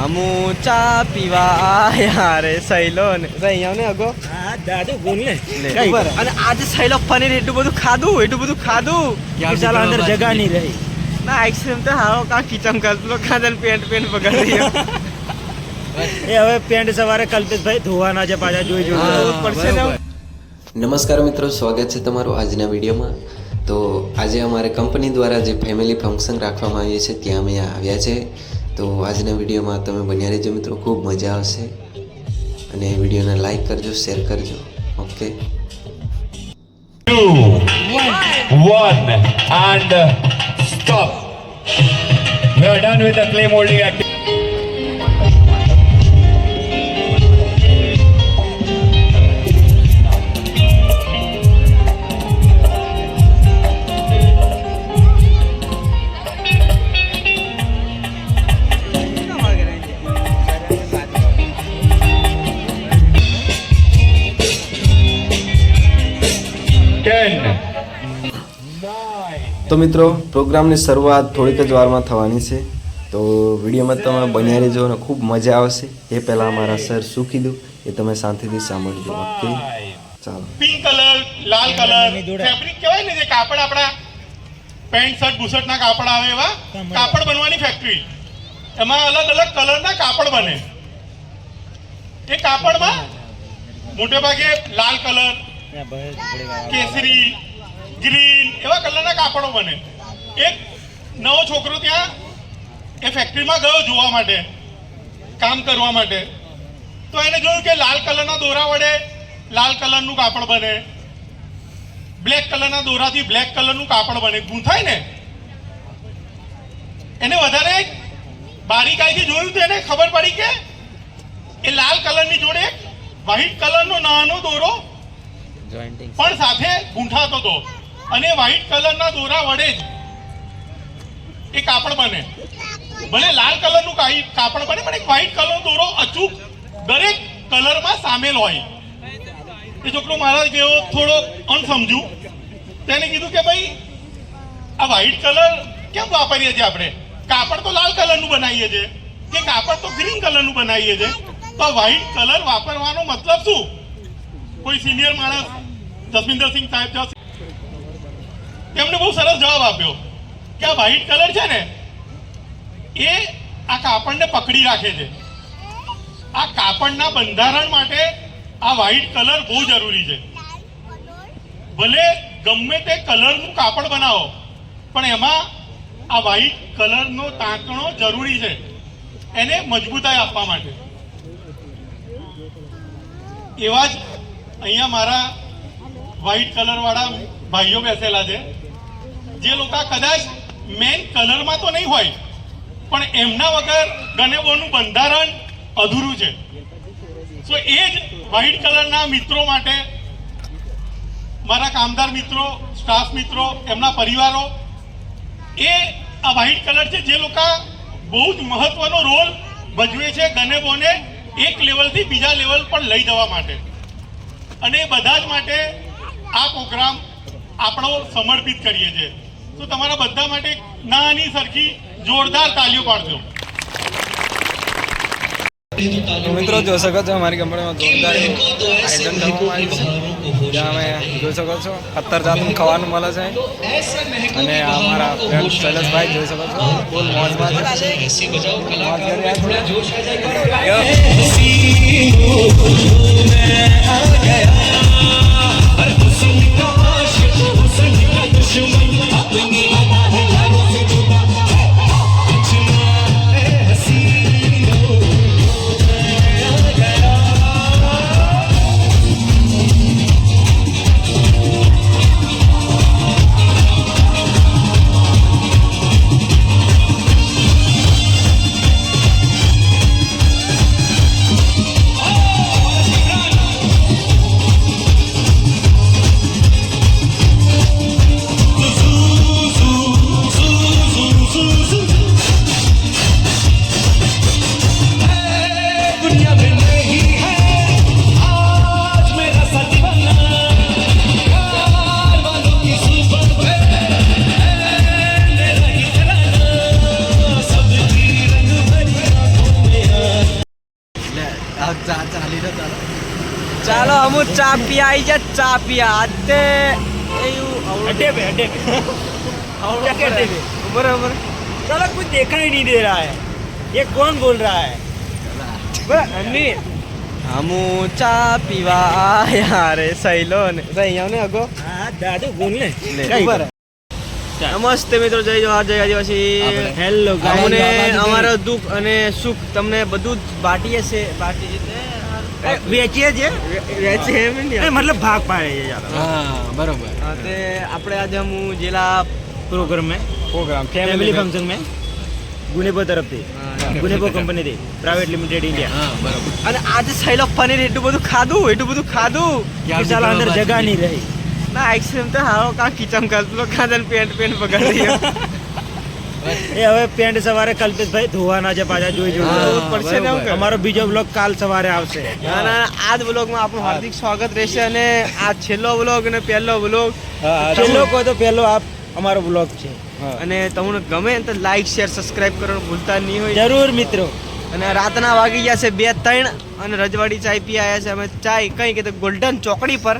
हमू चा पीवा आया रे सैलो ने અહીંયા ને અગો હા દાદુ બોલ ને ખબર અને આજે સૈલો પનીર એટલું બધું ખાધું કે ચાલ અંદર જગા નહીં રહી ના આઈસ્ક્રીમ તો હારો કા કિચમ કલ્પલો ખાધન પેન્ટ બગાડી એ હવે પેન્ટ સવારે કલ્પિતભાઈ ધોવાના છે પાછા જોઈ પડશે ને. નમસ્કાર મિત્રો, સ્વાગત છે તમારું આજના વિડીયોમાં. તો આજે અમારે કંપની દ્વારા જે ફેમિલી ફંક્શન રાખવામાં આવ્યું છે ત્યાં અમે આવ્યા છે. તો આજના વિડીયોમાં તમે બન્યા રહેજો મિત્રો, ખૂબ મજા આવશે અને વિડીયોને લાઈક કરજો, શેર કરજો. Okay, 2, 1 and stop. We are done with the clay molding activity. 10, 9. તો મિત્રો પ્રોગ્રામની શરૂઆત થોડીક જ વારમાં થવાની છે. તો વિડીયોમાં તમે બન્યા રહેજો અને ખૂબ મજા આવશે. એ પહેલાં અમારા સર શું કીધું એ તમે શાંતિથી સાંભળજો. ઓકે, ચાલો. પિંક કલર, લાલ કલર, ફેબ્રિક કહેવાય ને જે કાપડ આપણા પેન્ટ શર્ટ બુશર્ટના કાપડ આવે એવા કાપડ બનવાની ફેક્ટરી. એમાં અલગ અલગ કલરના કાપડ બને. એ કાપડમાં મોટે ભાગે લાલ કલર, કેસરી, ગ્રીન એવા કલરના કાપડો બને. એક નવો છોકરો ત્યાં એ ફેક્ટરીમાં ગયો જોવા માટે, કામ કરવા માટે. તો એને જોયું કે લાલ કલરના દોરા વડે લાલ કલરનું કાપડ બને, બ્લેક કલરના દોરાથી બ્લેક કલરનું કાપડ બને, ગૂંથાય ને. એને વધારે બારીકાઈથી જોયું તો એને ખબર પડી કે એ લાલ કલરની જોડે વ્હાઈટ કલરનો નાનો દોરો પણ સાથે ગૂંથાતો હતો અને વ્હાઈટ કલરના દોરા વડે જ એ કાપડ બને. ભલે લાલ કલરનું કાપડ બને પણ એક વ્હાઈટ કલરનો દોરો અચૂક દરેક કલરમાં સામેલ હોય. એ છોકરો મારા જેવો થોડો અણસમજુ, તેને કીધું કે ભાઈ આ વ્હાઈટ કલર કેમ વાપરીએ છીએ આપણે? કાપડ તો લાલ કલરનું બનાવીએ છીએ કે કાપડ તો ગ્રીન કલરનું બનાવીએ છીએ, તો વ્હાઈટ કલર વાપરવાનો મતલબ શું? કોઈ સિનિયર માણસ જસવિંદરસિંહ સાહેબ તેમણે બહુ સરસ જવાબ આપ્યો કે આ વ્હાઈટ કલર છે ને એ આ કાપડને પકડી રાખે છે. આ કાપડના બંધારણ માટે આ વ્હાઈટ કલર બહુ જરૂરી છે. ભલે ગમે તે કલરનું કાપડ બનાવો પણ એમાં આ વ્હાઈટ કલરનો તાંતણો જરૂરી છે એને મજબૂતાઈ આપવા માટે. એવા જ અહીંયા મારા વ્હાઈટ કલર વાળા ભાઈઓ બેસેલા છે જે લોકો કદાચ મેન કલરમાં તો નહીં હોય પણ એમના વગર ગનેબોનું બંધારણ અધૂરું છે. તો એ જ વ્હાઈટ કલરના મિત્રો માટે, મારા કામદાર મિત્રો, સ્ટાફ મિત્રો, એમના પરિવારો, એ આ વ્હાઈટ કલર છે જે લોકો બહુ જ મહત્વનો રોલ ભજવે છે ગનેબોને એક લેવલથી બીજા લેવલ પર લઈ જવા માટે. અને બધા જ માટે આ પ્રોગ્રામ આપણો સમર્પિત કરીએ છીએ. તો તમારા બધા માટે નાની સરખી જોરદાર તાલીઓ પાડજો. મિત્રો જોઈ શકો છો અમારી કંપનીમાં જોરદાર આયોજન કરવામાં આવ્યું છે. જ્યાં અમે જોઈ શકો છો 17 જાતનું ખાવાનું મળે છે અને અમારા ફ્રેન્ડ શૈલેષભાઈ જોઈ શકો છો ફૂલ મોજમાં છે. ચાલો અમુ ચા પીયા આવી જા ચા પીયા આતે अड्डे पे क्या कहते हैं? બરાબર साला कुछ देखा ही नहीं दे रहा है ये कौन बोल रहा है હમુ ચા પીવા આયા રે સૈલો ને સહી ને અગો हाँ दादू बोल ले ઉપર નમસ્તે મિત્રો જય જોહાર જય આદિવાસી हेलो અમને અમારો દુઃખ અને સુખ તમને બધું જ બાટીએ છે બાટી વેચીએ છે વેચે એમ नहीं मतलब भाग पाए ये यार તે આપણે આજે હું જિલ્લા प्रोग्राम में પ્રોગ્રામ फैमिली फंक्शन में गुनेपो तरफ थी गुनेपो कंपनी थी प्राइवेट लिमिटेड इंडिया અને આજે સૈલો પનીર એટલું બધું ખાધું कि साला अंदर जगह नहीं रही ના આઈસ્ક્રીમ તો હારો કા કિચમ કાપલો ખાધન પેન્ટ બગાડી એ હવે પેન્ટ સવારે કલ્પેશભાઈ ધોવાના છે પાછા જોઈ હા, જોઈ પડશે ને એવું કે? અમારો બીજો બ્લોગ કાલ સવારે આવશે ના આજ વ્લોગમાં આપણું હાર્દિક સ્વાગત રહેશે અને આ છેલ્લો વ્લોગ અને પહેલો વ્લોગ છેલ્લો કહો તો પહેલો આપ અમારો બ્લોગ છે અને તમને ગમે તો લાઈક શેર સબસ્ક્રાઇબ કરવાનું ભૂલતા નહીં હોય જરૂર મિત્રો અને રાતના વાગી ગયા છે 2-3 અને રજવાડી ચાય પી આવ્યા છે અમે ચાય કઈ કે ગોલ્ડન ચોકડી પર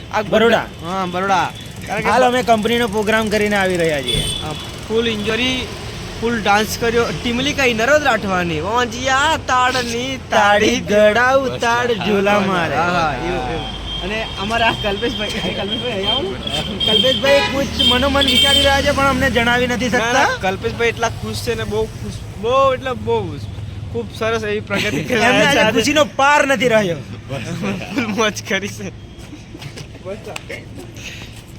આ બરોડા. હા બરોડા કારણ હાલ કે અમે કંપનીનો પ્રોગ્રામ કરીને આવી રહ્યા છીએ ફૂલ ઇન્જરી ફૂલ ડાન્સ કર્યો ટીમલી કઈ નરોદ રાઠવાની ઓંજિયા તાડની તાળી ગળા ઉતાડ ઝૂલા મારે હા એવું. અને અમારા કલ્પેશભાઈ અહીંયા આવો ને. કલ્પેશભાઈ કુછ મનોમન વિચારી રહ્યા છે પણ અમને જણાવી નથી ના, ના, શકતા કલ્પેશભાઈ એટલા ખુશ છે ને બહુ ખુશ બહુ એટલે બહુ ખૂબ સરસ એવી પ્રગતિ કરી એમને રહ્યા છે આજે આજે. ખુશીનો પાર નથી રહ્યો ફૂલ મોજ કરી છે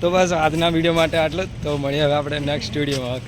તો બસ આજના વિડીયો માટે આટલું જ તો મળીએ હવે આપણે નેક્સ્ટ વિડીયોમાં